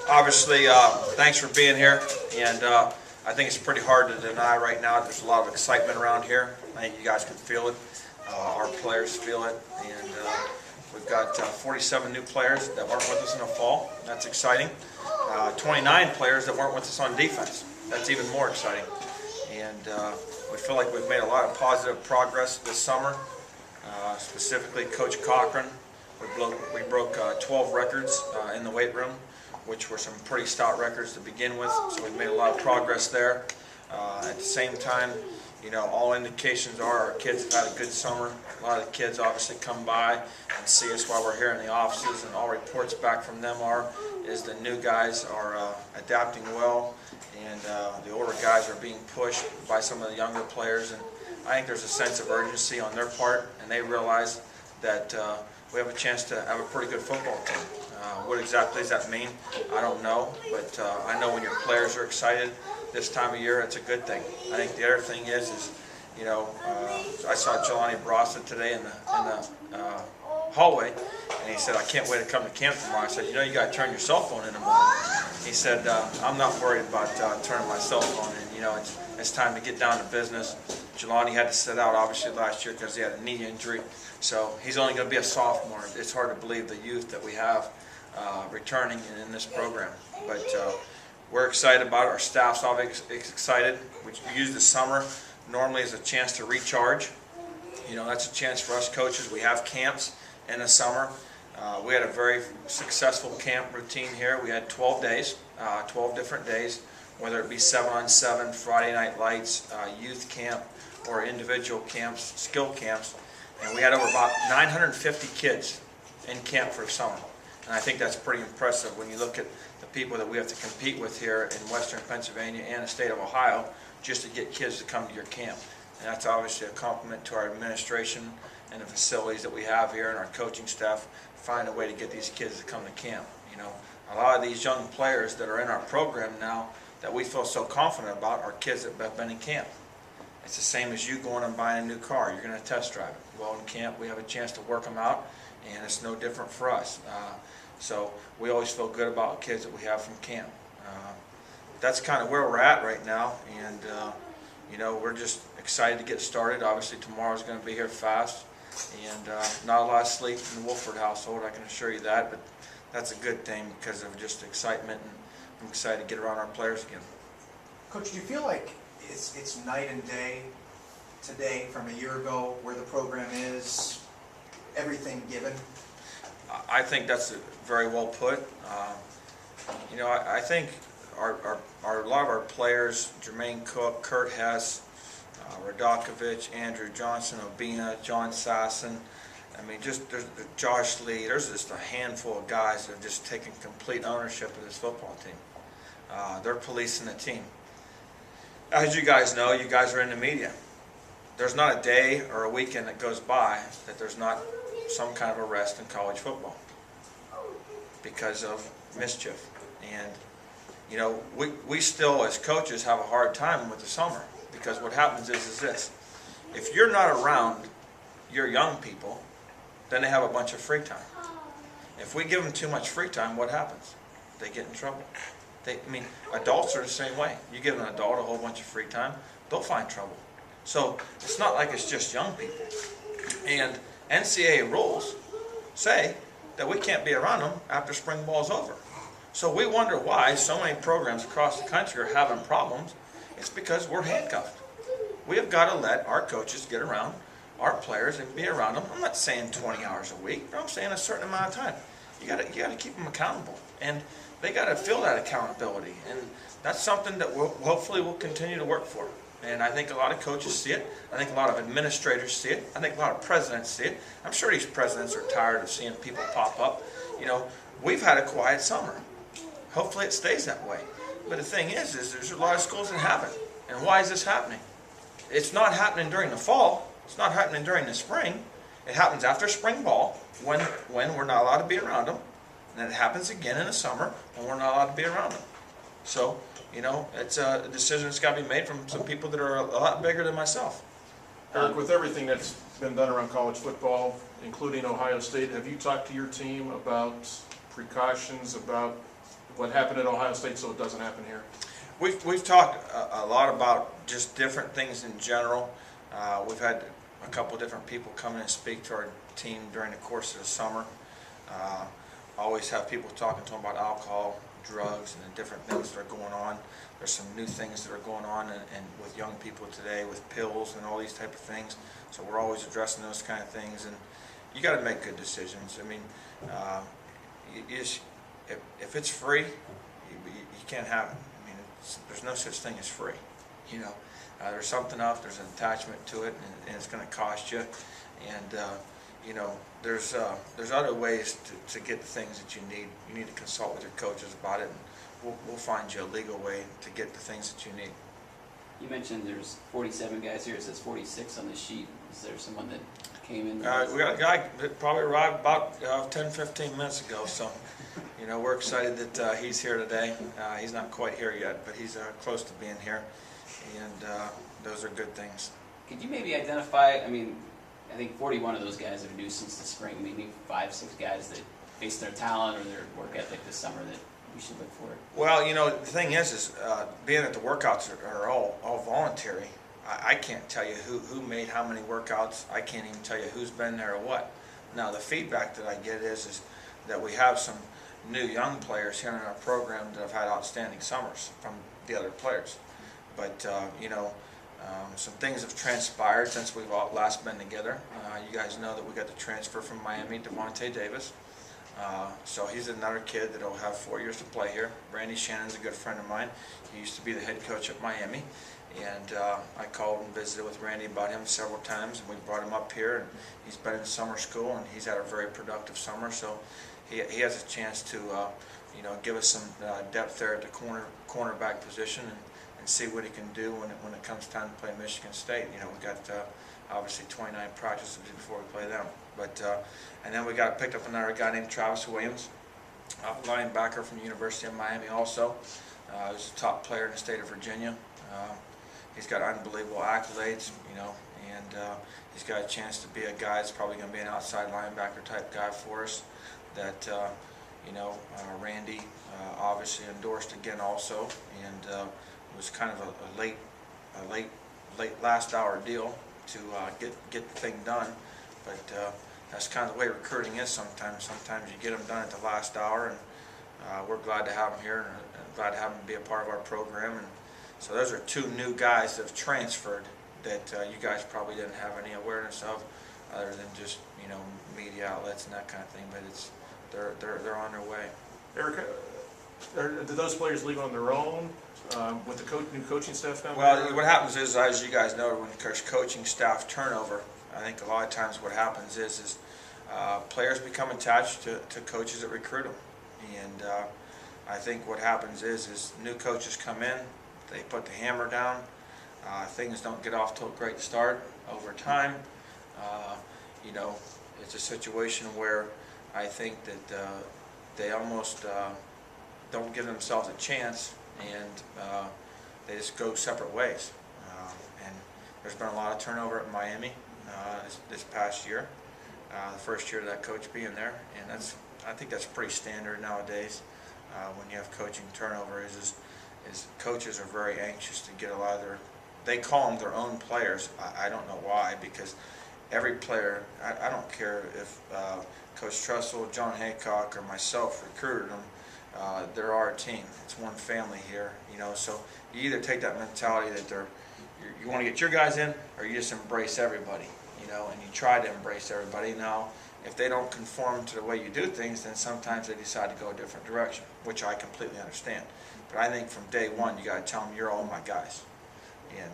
Obviously, thanks for being here, and I think it's pretty hard to deny right now. There's a lot of excitement around here. I think you guys can feel it. Our players feel it, and we've got 47 new players that weren't with us in the fall. That's exciting. 29 players that weren't with us on defense. That's even more exciting. And we feel like we've made a lot of positive progress this summer. Specifically, Coach Cochran, we broke 12 records in the weight room, which were some pretty stout records to begin with. So we've made a lot of progress there. At the same time, you know, all indications are our kids have had a good summer. A lot of the kids obviously come by and see us while we're here in the offices, and all reports back from them is the new guys are adapting well, and the older guys are being pushed by some of the younger players. And I think there's a sense of urgency on their part, and they realize that we have a chance to have a pretty good football team. What exactly does that mean? I don't know, but I know when your players are excited this time of year, it's a good thing. I think the other thing is you know, I saw Jelani Brasa today in the hallway, and he said, "I can't wait to come to camp tomorrow." I said, "You know, you got to turn your cell phone in tomorrow." He said, "I'm not worried about turning my cell phone in. You know, it's time to get down to business." Jelani had to sit out obviously last year because he had a knee injury, so he's only going to be a sophomore. It's hard to believe the youth that we have returning in this program, but we're excited about it. Our staff's obviously excited. We use the summer normally as a chance to recharge. You know, that's a chance for us coaches. We have camps in the summer. We had a very successful camp routine here. We had 12 days, 12 different days, whether it be 7-on-7, Friday night lights, youth camp, or individual camps, skill camps. And we had over about 950 kids in camp for summer. And I think that's pretty impressive when you look at the people that we have to compete with here in Western Pennsylvania and the state of Ohio just to get kids to come to your camp. And that's obviously a compliment to our administration and the facilities that we have here and our coaching staff find a way to get these kids to come to camp. You know, a lot of these young players that are in our program now that we feel so confident about are kids that have been in camp. It's the same as you going and buying a new car. You're going to test drive it. Well, in camp, we have a chance to work them out, and it's no different for us. So we always feel good about kids that we have from camp. That's kind of where we're at right now, and you know, we're just excited to get started. Obviously, tomorrow's going to be here fast, and not a lot of sleep in the Wolford household, I can assure you that, but that's a good thing because of just excitement, and I'm excited to get around our players again. Coach, do you feel like it's night and day today from a year ago where the program is, everything given? I think that's very well put. You know, I think a lot of our players, Jermaine Cook, Kurt Hess, Radakovich, Andrew Johnson, Obina, John Sasson, I mean, just there's Josh Lee, there's just a handful of guys that have just taken complete ownership of this football team. They're policing the team. As you guys know, you guys are in the media. There's not a day or a weekend that goes by that there's not some kind of arrest in college football because of mischief. And you know, we still as coaches have a hard time with the summer because what happens is this: if you're not around your young people, then they have a bunch of free time. If we give them too much free time, what happens? They get in trouble. I mean, adults are the same way. You give an adult a whole bunch of free time, they'll find trouble. So it's not like it's just young people. And NCAA rules say that we can't be around them after spring ball's over. So we wonder why so many programs across the country are having problems. It's because we're handcuffed. We have got to let our coaches get around our players and be around them. I'm not saying 20 hours a week, but I'm saying a certain amount of time. You got to keep them accountable, and they got to feel that accountability. And that's something that hopefully we'll continue to work for. And I think a lot of coaches see it. I think a lot of administrators see it. I think a lot of presidents see it. I'm sure these presidents are tired of seeing people pop up. You know, we've had a quiet summer. Hopefully it stays that way. But the thing is there's a lot of schools that haven't. And why is this happening? It's not happening during the fall. It's not happening during the spring. It happens after spring ball when we're not allowed to be around them. And then it happens again in the summer when we're not allowed to be around them. So, you know, it's a decision that's got to be made from some people that are a lot bigger than myself. Eric, with everything that's been done around college football, including Ohio State, have you talked to your team about precautions, about what happened at Ohio State so it doesn't happen here? We've talked a lot about just different things in general. We've had a couple different people come in and speak to our team during the course of the summer. Always have people talking to them about alcohol, drugs, and the different things that are going on. There's some new things that are going on and with young people today with pills and all these type of things. So we're always addressing those kind of things, and you got to make good decisions. I mean, if it's free, you can't have it. I mean, there's no such thing as free. You know, there's something up, there's an attachment to it, and it's going to cost you. And you know, there's other ways to get the things that you need. You need to consult with your coaches about it, and we'll find you a legal way to get the things that you need. You mentioned there's 47 guys here. It says 46 on the sheet. Is there someone that came in? We got a guy that probably arrived about 10-15 minutes ago, so you know, we're excited that he's here today. He's not quite here yet, but he's close to being here, and those are good things. Could you maybe identify, I mean, I think 41 of those guys are new since the spring, maybe 5-6 guys that, based on their talent or their work ethic this summer, that we should look for? Well, you know, the thing is being that the workouts are all voluntary, I can't tell you who made how many workouts. I can't even tell you who's been there or what. Now, the feedback that I get is that we have some new young players here in our program that have had outstanding summers from the other players. But, you know, some things have transpired since we've all last been together. You guys know that we got the transfer from Miami, Devontae Davis. So he's another kid that will have 4 years to play here. Randy Shannon's a good friend of mine. He used to be the head coach at Miami. And I called and visited with Randy about him several times, and we brought him up here. And he's been in summer school, and he's had a very productive summer. So he has a chance to, you know, give us some depth there at the cornerback position and see what he can do when it comes time to play Michigan State. You know, we got obviously 29 practices before we play them. But and then we picked up another guy named Travis Williams, linebacker from the University of Miami. Also, he's a top player in the state of Virginia. He's got unbelievable accolades, you know, and he's got a chance to be a guy that's probably going to be an outside linebacker type guy for us. That you know, Randy obviously endorsed again also, and it was kind of a late last hour deal to get the thing done. But that's kind of the way recruiting is sometimes. Sometimes you get them done at the last hour, and we're glad to have him here and glad to have him be a part of our program. And so those are two new guys that have transferred that you guys probably didn't have any awareness of, other than just, you know, media outlets and that kind of thing. But they're on their way. Eric, did those players leave on their own with the new coaching staff down Well, there? what happens is, as you guys know, when there's coaching staff turnover, I think a lot of times what happens is players become attached to coaches that recruit them. And I think what happens is new coaches come in, they put the hammer down, things don't get off to a great start. Over time, you know, it's a situation where I think that they almost don't give themselves a chance, and they just go separate ways. And there's been a lot of turnover at Miami this past year, the first year of that coach being there, and I think that's pretty standard nowadays. When you have coaching turnover, is coaches are very anxious to get a lot of they call them their own players. I don't know why, because every player, I don't care if Coach Trussell, John Haycock, or myself recruited them, they're our team. It's one family here, you know. So you either take that mentality that you want to get your guys in, or you just embrace everybody, you know, and you try to embrace everybody. Now, if they don't conform to the way you do things, then sometimes they decide to go a different direction, which I completely understand. But I think from day one, you got to tell them you're all my guys, and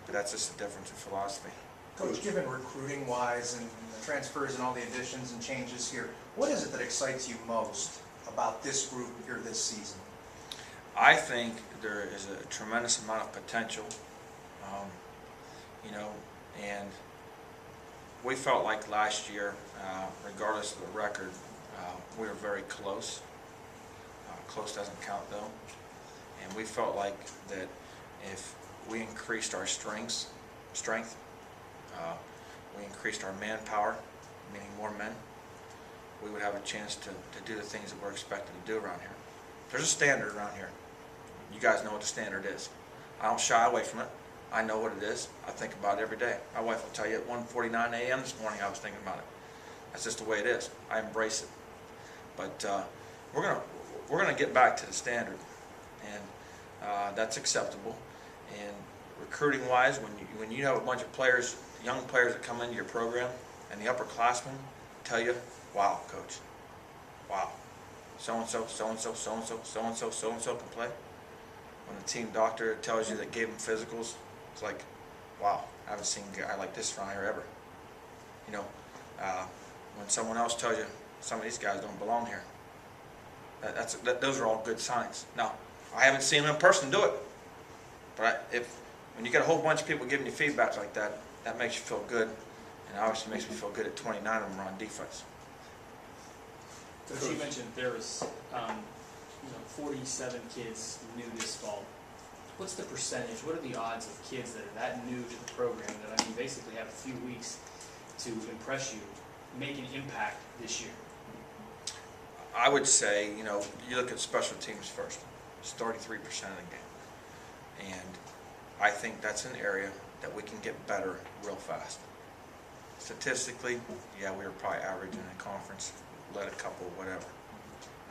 but that's just a difference in philosophy. Coach, given recruiting-wise and the transfers and all the additions and changes here, what is it that excites you most about this group here this season? I think there is a tremendous amount of potential, you know, and we felt like last year, regardless of the record, we were very close. Close doesn't count though. And we felt like that if we increased our strength, we increased our manpower, meaning more men, we would have a chance to do the things that we're expected to do around here. there's a standard around here. You guys know what the standard is. I don't shy away from it. I know what it is. I think about it every day. My wife will tell you at 1:49 a.m. this morning I was thinking about it. That's just the way it is. I embrace it. But we're gonna get back to the standard, and that's acceptable. And recruiting wise, when you have a bunch of players, young players that come into your program, and the upperclassmen tell you, "Wow, coach, wow, so and so, so and so, so and so, so and so, so and so can play." When the team doctor tells you that gave them physicals, it's like, "Wow, I haven't seen a guy like this around here ever." You know, when someone else tells you some of these guys don't belong here, those are all good signs. Now, I haven't seen them in person do it, but when you get a whole bunch of people giving you feedback like that, that makes you feel good, and it obviously makes me feel good at 29 of them are on defense. Coach, you mentioned there was 47 kids new this fall. What's the percentage? What are the odds of kids that are that new to the program that, I mean, basically have a few weeks to impress you, make an impact this year? I would say, you look at special teams first. It's 33% of the game. And I think that's an area that we can get better real fast. Statistically, yeah, we were probably average in the conference, led a couple, whatever.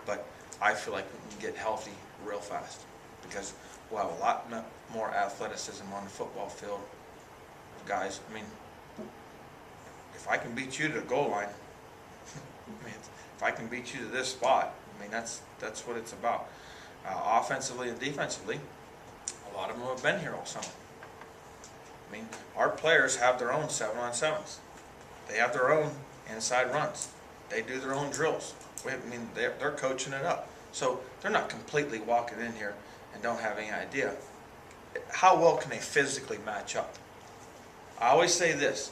But I feel like we can get healthy real fast because we'll have a lot more athleticism on the football field. Guys, I mean, if I can beat you to the goal line, I mean, if I can beat you to this spot, I mean, that's what it's about. Offensively and defensively, a lot of them have been here all summer. I mean, our players have their own 7-on-7s. They have their own inside runs. They do their own drills. I mean, they're coaching it up. So they're not completely walking in here and don't have any idea. How well can they physically match up? I always say this,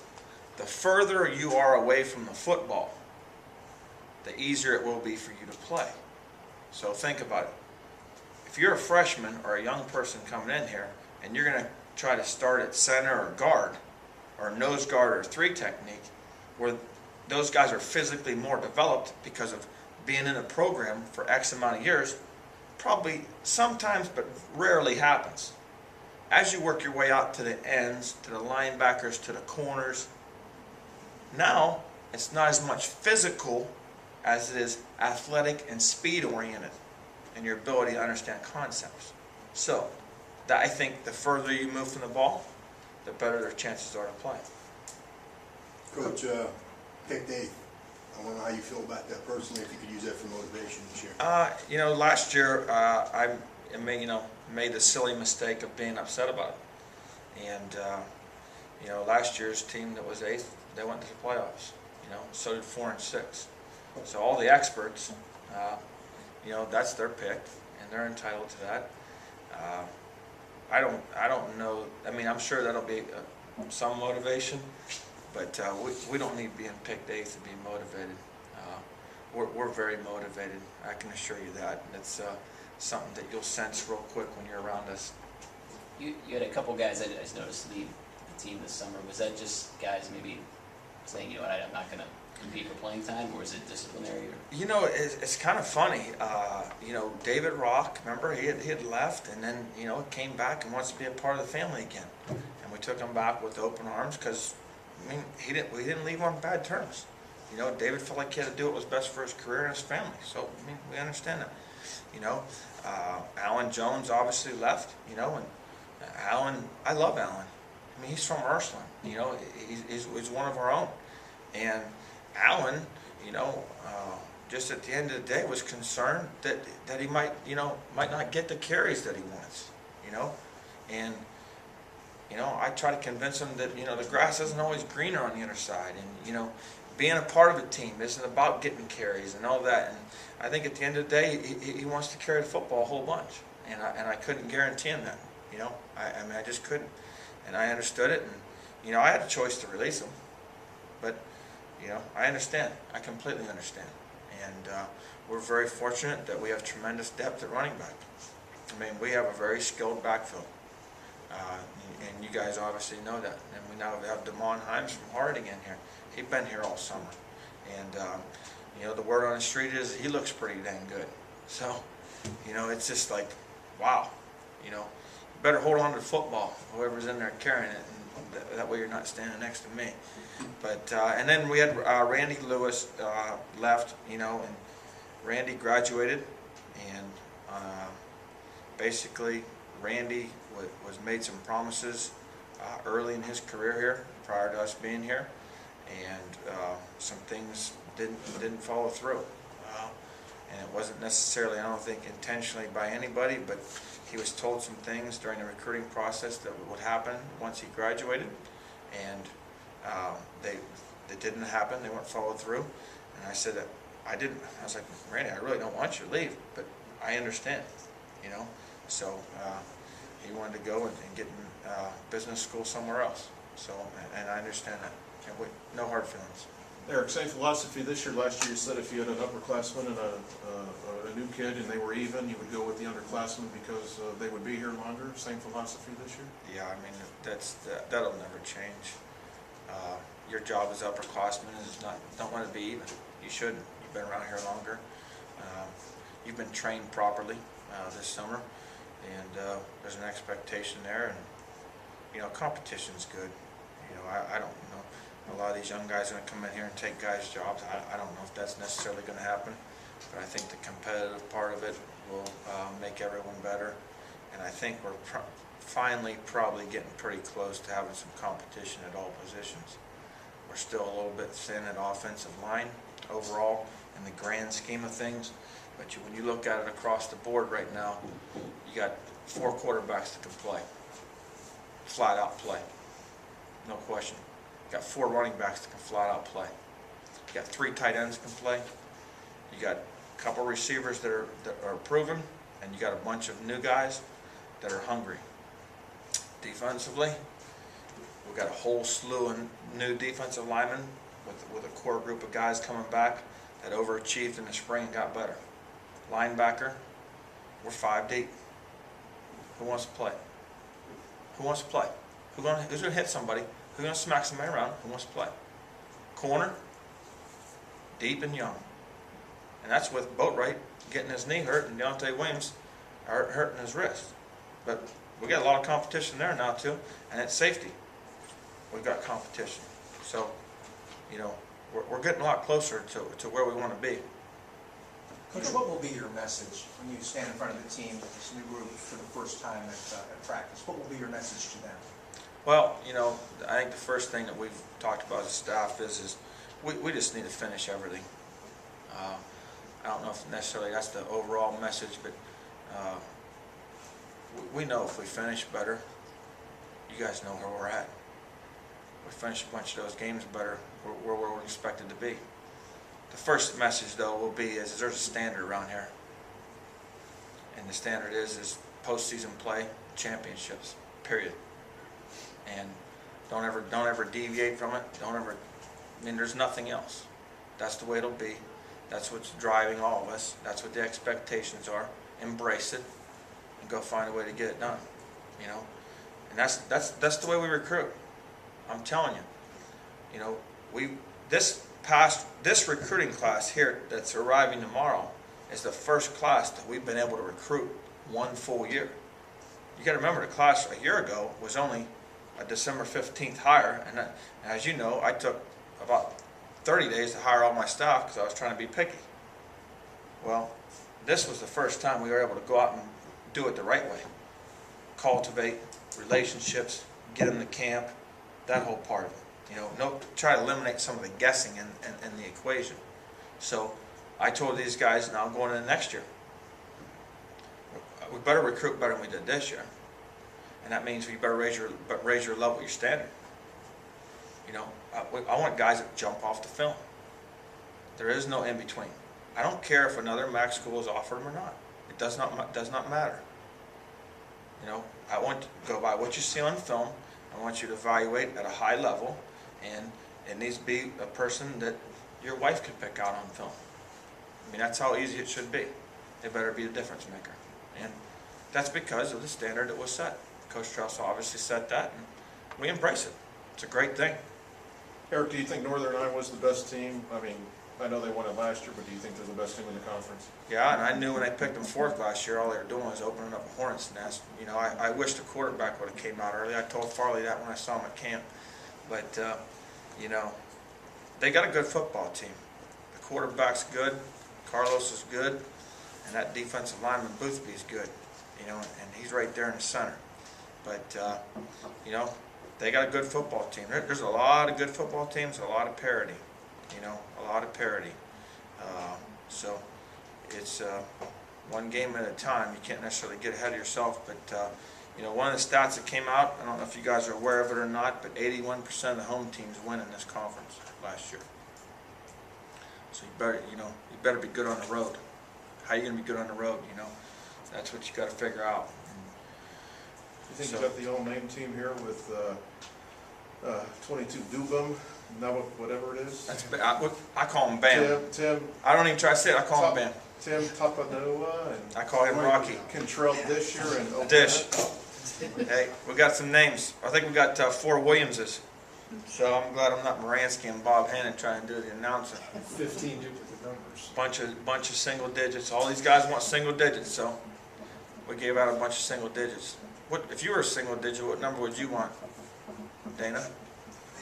the further you are away from the football, the easier it will be for you to play. So think about it. If you're a freshman or a young person coming in here and you're going to try to start at center or guard or nose guard or 3 technique, where those guys are physically more developed because of being in a program for X amount of years, probably sometimes but rarely happens. As you work your way out to the ends, to the linebackers, to the corners, now it's not as much physical as it is athletic and speed oriented in your ability to understand concepts. So I think the further you move from the ball, the better their chances are to play. Coach, picked 8th. I don't know how you feel about that personally, if you could use that for motivation this year. Last year I made the silly mistake of being upset about it. And last year's team that was 8th, they went to the playoffs. So did 4 and 6. So all the experts, that's their pick, and they're entitled to that. I don't know. I mean, I'm sure that'll be some motivation, but we don't need being picked 8th to be motivated. We're very motivated. I can assure you that. And it's something that you'll sense real quick when you're around us. You had a couple guys I noticed leave the team this summer. Was that just guys maybe saying, I'm not going to compete for playing time, or is it disciplinary? It's kind of funny. David Rock, remember, he had left, and then came back and wants to be a part of the family again. And we took him back with open arms because we didn't leave on bad terms. David felt like he had to do what was best for his career and his family. So we understand that. Alan Jones obviously left. And Alan, I love Alan. He's from Ursuline. He's one of our own. And Alan, just at the end of the day was concerned that he might not get the carries that he wants, and I try to convince him that the grass isn't always greener on the other side, and being a part of a team isn't about getting carries and all that. And I think at the end of the day he wants to carry the football a whole bunch, and I couldn't guarantee him that. I just couldn't, and I understood it, and I had a choice to release him, but I understand. I completely understand. And we're very fortunate that we have tremendous depth at running back. We have a very skilled backfield. And you guys obviously know that. And we now have Damon Himes from Harding in here. He's been here all summer. And, the word on the street is he looks pretty dang good. So, You know, it's just like, wow, you know, better hold on to the football, whoever's in there carrying it, and that way you're not standing next to me. But, and then we had Randy Lewis left, you know, and Randy graduated, and basically Randy was made some promises early in his career here, prior to us being here, and some things didn't follow through. And it wasn't necessarily, I don't think, intentionally by anybody, but he was told some things during the recruiting process that would happen once he graduated, and they didn't happen. They weren't followed through. And I said that I was like, Randy, I really don't want you to leave, but I understand, you know. So he wanted to go and get in business school somewhere else. So, and I understand that. And no hard feelings. Eric, same philosophy this year. Last year you said if you had an upperclassman and a new kid and they were even, you would go with the underclassmen because they would be here longer. Same philosophy this year? Yeah, I mean, that'll never change. Your job as upperclassman is don't want to be even. You shouldn't. You've been around here longer. You've been trained properly this summer, and there's an expectation there. And you know, competition's good. You know, I don't know. A lot of these young guys are going to come in here and take guys' jobs. I don't know if that's necessarily going to happen, but I think the competitive part of it will make everyone better. And I think we're finally probably getting pretty close to having some competition at all positions. We're still a little bit thin at offensive line overall in the grand scheme of things, but when you look at it across the board right now, you got 4 quarterbacks that can play, flat out play, no question. You got 4 running backs that can flat out play. You got 3 tight ends that can play. You got a couple receivers that are proven, and you got a bunch of new guys that are hungry. Defensively, we've got a whole slew of new defensive linemen with a core group of guys coming back that overachieved in the spring and got better. Linebacker, we're 5 deep. Who wants to play? Who wants to play? Who's going to hit somebody? Who's going to smack somebody around? Who wants to play? Corner, deep and young. And that's with Boatwright getting his knee hurt and Deontay Williams hurting his wrist. But we got a lot of competition there now too. And at safety, we've got competition. So, you know, we're getting a lot closer to where we want to be. Coach, what will be your message when you stand in front of the team with this new group for the first time at practice? What will be your message to them? Well, you know, I think the first thing that we've talked about as a staff is we just need to finish everything. I don't know if necessarily that's the overall message, but we know if we finish better, you guys know where we're at. We finish a bunch of those games better, where we're expected to be. The first message, though, will be is there's a standard around here, and the standard is postseason play, championships, period. And don't ever deviate from it. I mean, there's nothing else. That's the way it'll be. That's what's driving all of us. That's what the expectations are. Embrace it and go find a way to get it done. You know, and that's the way we recruit. I'm telling you. You know, this recruiting class here that's arriving tomorrow is the first class that we've been able to recruit 1 full year. You got to remember, the class a year ago was only a December 15th hire, and as you know, I took about 30 days to hire all my staff because I was trying to be picky. Well, this was the first time we were able to go out and do it the right way. Cultivate relationships, get them to camp, that whole part of it. You know, try to eliminate some of the guessing in the equation. So I told these guys, now going into next year, we better recruit better than we did this year. And that means we better raise your level, your standard. You know, I want guys that jump off the film. There is no in between. I don't care if another MAC school has offered them or not. It does not matter. You know, I want to go by what you see on film. I want you to evaluate at a high level, and it needs to be a person that your wife can pick out on film. I mean, that's how easy it should be. They better be the difference maker. And that's because of the standard that was set. Coach Strauss obviously set that, and we embrace it. It's a great thing. Eric, do you think Northern Iowa's the best team? I mean, I know they won it last year, but do you think they're the best team in the conference? Yeah, and I knew when I picked them fourth last year, all they were doing was opening up a hornet's nest. You know, I wish the quarterback would have came out early. I told Farley that when I saw him at camp. But, you know, they got a good football team. The quarterback's good, Carlos is good, and that defensive lineman Boothby is good. You know, and he's right there in the center. But, you know, they got a good football team. There's a lot of good football teams, a lot of parity. You know, a lot of parity. So it's one game at a time. You can't necessarily get ahead of yourself. But, you know, one of the stats that came out, I don't know if you guys are aware of it or not, but 81% of the home teams win in this conference last year. So you better be good on the road. How are you going to be good on the road, you know? That's what you got to figure out. You think So- you got the all-name team here with 22 Dubum, Nava, whatever it is? I call him Bam. Tim, I don't even try to say it. I call him Bam. Tim Tapanua, and I call him Rocky. Contrell Disher and O'Brien. Dish. Hey, we got some names. I think we got 4 Williamses. So I'm glad I'm not Moransky and Bob Hannon trying to do the announcing. 15 duplicate numbers. Bunch of single digits. All these guys want single digits, so we gave out a bunch of single digits. What if you were a single digit? What number would you want, Dana?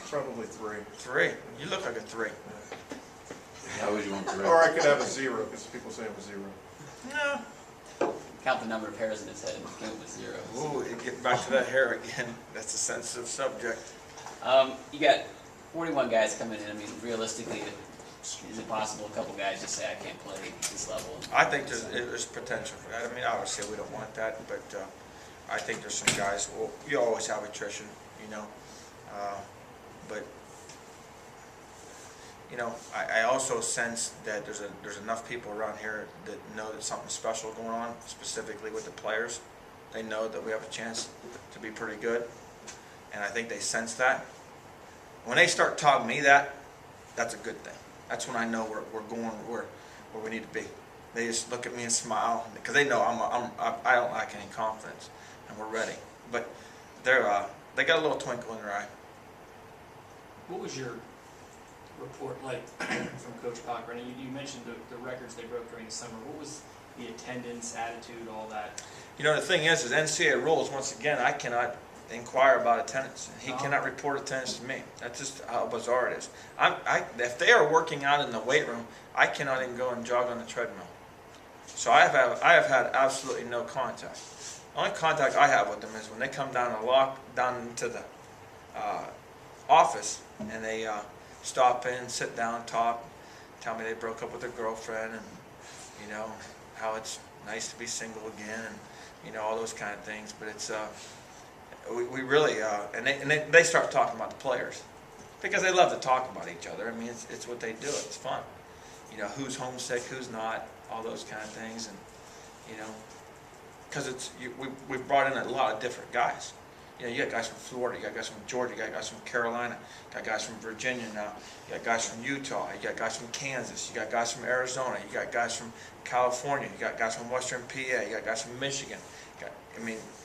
Probably 3. 3. You look like a 3. How would you want to Or I could have a 0, because people say I'm a 0. No. Count the number of hairs in his head and came up with 0. Ooh, get back to that hair again. That's a sensitive subject. You got 41 guys coming in. I mean, realistically, is it possible a couple guys just say, I can't play at this level? I think there's potential for that. I mean, obviously we don't want that, but I think there's some guys. Well, you always have attrition, you know. But you know, I also sense that there's enough people around here that know that something special going on, specifically with the players. They know that we have a chance to be pretty good, and I think they sense that. When they start telling me that, that's a good thing. That's when I know we're going where we need to be. They just look at me and smile because they know I don't lack any confidence, and we're ready. But they got a little twinkle in their eye. What was your report like from Coach Cochran? You mentioned the records they broke during the summer. What was the attendance, attitude, all that? You know, the thing is NCAA rules, once again, I cannot inquire about attendance. He cannot report attendance to me. That's just how bizarre it is. If they are working out in the weight room, I cannot even go and jog on the treadmill. So I have had absolutely no contact. The only contact I have with them is when they come down into the office and they stop in, sit down, talk, tell me they broke up with their girlfriend, and you know how it's nice to be single again, and you know all those kind of things. But it's we really and they start talking about the players because they love to talk about each other. I mean, it's what they do. It's fun. You know, who's homesick, who's not, all those kind of things, and you know, because we brought in a lot of different guys. You know, you got guys from Florida, you got guys from Georgia, you got guys from Carolina, you got guys from Virginia now, you got guys from Utah, you got guys from Kansas, you got guys from Arizona, you got guys from California, you got guys from Western PA, you got guys from Michigan,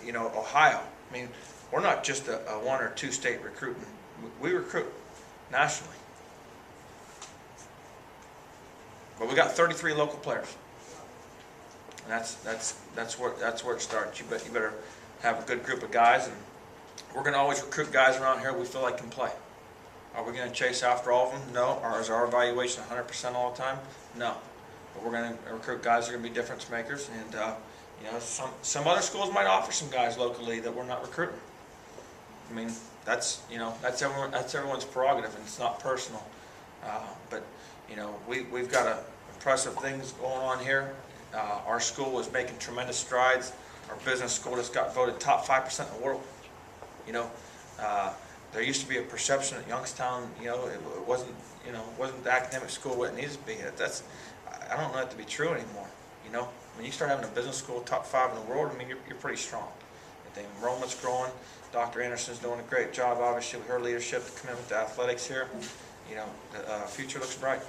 you know, Ohio. I mean, we're not just a 1 or 2 state recruiting. We recruit nationally. But we got 33 local players. And that's where it starts. You better have a good group of guys, and we're going to always recruit guys around here we feel like can play. Are we going to chase after all of them? No. Or is our evaluation 100% all the time? No. But we're going to recruit guys that are going to be difference makers, and you know, some other schools might offer some guys locally that we're not recruiting. I mean, that's everyone's prerogative, and it's not personal. But you know, we've got impressive things going on here. Our school is making tremendous strides. Our business school just got voted top 5% in the world. You know, there used to be a perception at Youngstown, you know, it wasn't the academic school what it needs to be. I don't know that to be true anymore. You know, when you start having a business school top 5 in the world, I mean, you're pretty strong. The enrollment's growing. Dr. Anderson's doing a great job, obviously, with her leadership to come in with the athletics here. You know, the future looks bright.